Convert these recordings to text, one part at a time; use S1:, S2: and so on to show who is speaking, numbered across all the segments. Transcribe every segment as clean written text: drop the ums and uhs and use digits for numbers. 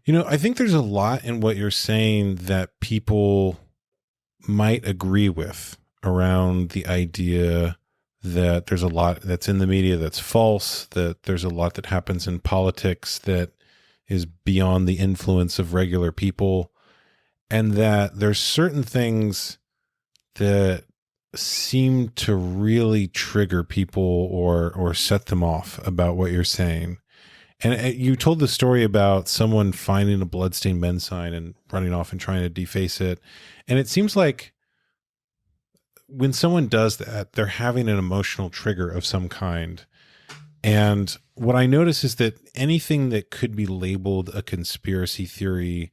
S1: I think there's a lot in what you're saying that people might agree with around the idea that there's a lot that's in the media that's false, that there's a lot that happens in politics that is beyond the influence of regular people, and that there's certain things that seem to really trigger people or set them off about what you're saying. And you told the story about someone finding a bloodstained men sign and running off and trying to deface it. And it seems like when someone does that, they're having an emotional trigger of some kind. And what I notice is that anything that could be labeled a conspiracy theory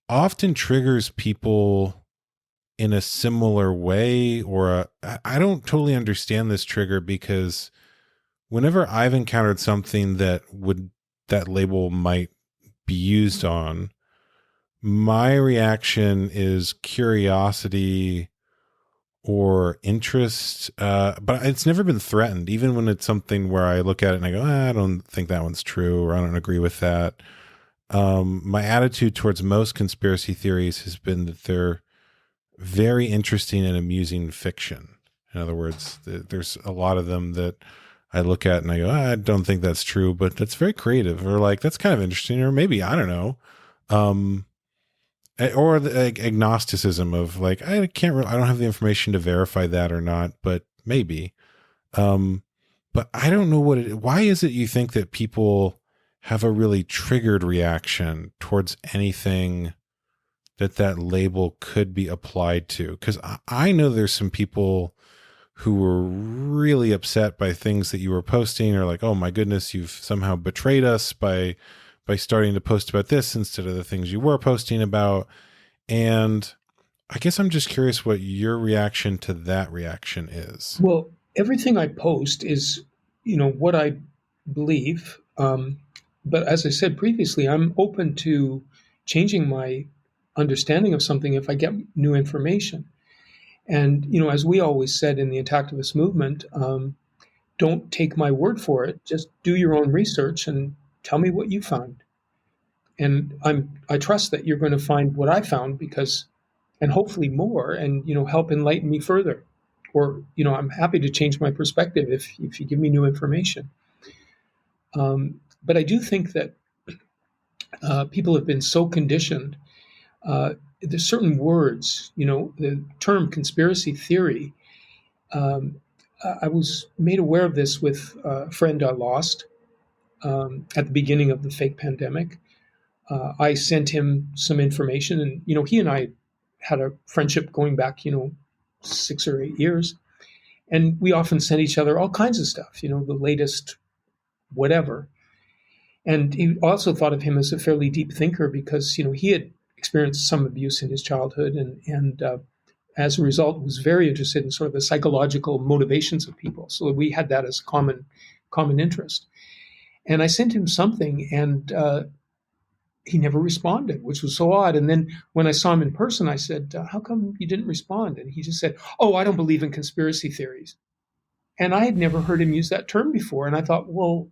S1: often triggers people in a similar way, I don't totally understand this trigger, because whenever I've encountered something that label might be used on, my reaction is curiosity or interest, but it's never been threatened, even when it's something where I look at it and I go, I don't think that one's true, or I don't agree with that. My attitude towards most conspiracy theories has been that they're very interesting and amusing fiction. In other words, there's a lot of them that I look at and I go, I don't think that's true, but that's very creative, or like, that's kind of interesting, or maybe, I don't know. Or the agnosticism of like, I don't have the information to verify that or not, but maybe. But I don't know why is it you think that people have a really triggered reaction towards anything that label could be applied to? Because I know there's some people who were really upset by things that you were posting, or like, oh my goodness, you've somehow betrayed us by starting to post about this instead of the things you were posting about. And I guess I'm just curious what your reaction to that reaction is.
S2: Well, everything I post is, what I believe. But as I said previously, I'm open to changing my understanding of something if I get new information. And, as we always said in the Intactivist movement, don't take my word for it. Just do your own research and tell me what you found. And I trust that you're going to find what I found, and hopefully more, and help enlighten me further. Or I'm happy to change my perspective if you give me new information. But I do think that people have been so conditioned. There's certain words, the term conspiracy theory. I was made aware of this with a friend I lost at the beginning of the fake pandemic. I sent him some information, and he and I had a friendship going back 6 or 8 years, and we often sent each other all kinds of stuff, the latest whatever. And he also thought of him as a fairly deep thinker because he had experienced some abuse in his childhood, and as a result was very interested in sort of the psychological motivations of people. So we had that as common interest. And I sent him something, and he never responded, which was so odd. And then when I saw him in person, I said, how come you didn't respond? And he just said, oh, I don't believe in conspiracy theories. And I had never heard him use that term before. And I thought, well,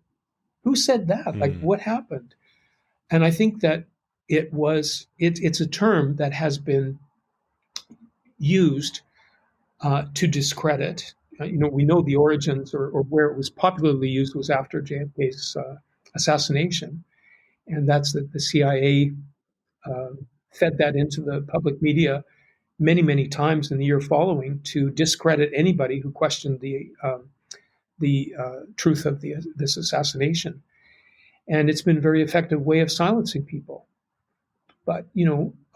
S2: who said that? Like, what happened? And I think that it's a term that has been used to discredit. We know the origins or where it was popularly used was after JFK's assassination. And that's that the CIA fed that into the public media many, many times in the year following to discredit anybody who questioned the truth of this assassination. And it's been a very effective way of silencing people. But,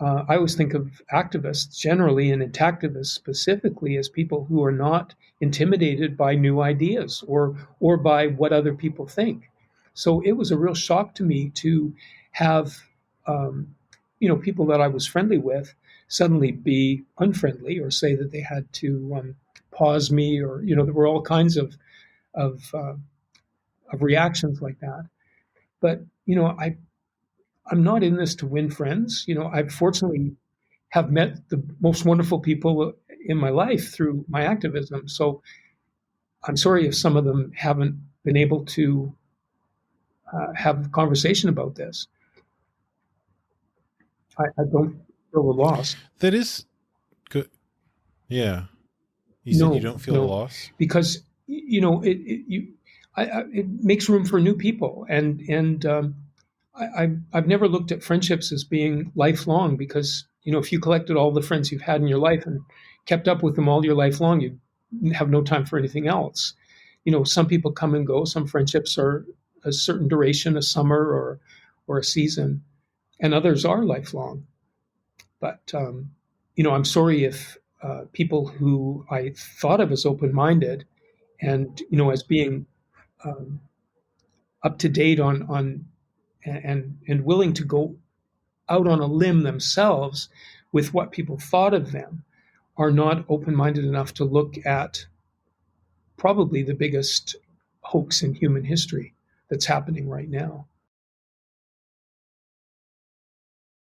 S2: I always think of activists generally and intactivists specifically as people who are not intimidated by new ideas or by what other people think. So it was a real shock to me to have, people that I was friendly with suddenly be unfriendly or say that they had to pause me, or there were all kinds of reactions like that. But I'm not in this to win friends. I fortunately have met the most wonderful people in my life through my activism. So I'm sorry if some of them haven't been able to have a conversation about this. I don't feel the loss.
S1: That is good. Yeah. You said you
S2: No,
S1: don't feel a
S2: no,
S1: loss?
S2: because it makes room for new people, and I've never looked at friendships as being lifelong, because if you collected all the friends you've had in your life and kept up with them all your life long, you'd have no time for anything else. Some people come and go. Some friendships are a certain duration, a summer or a season, and others are lifelong. But I'm sorry if people who I thought of as open-minded and as being um, up to date on and willing to go out on a limb themselves with what people thought of them, are not open-minded enough to look at probably the biggest hoax in human history that's happening right now.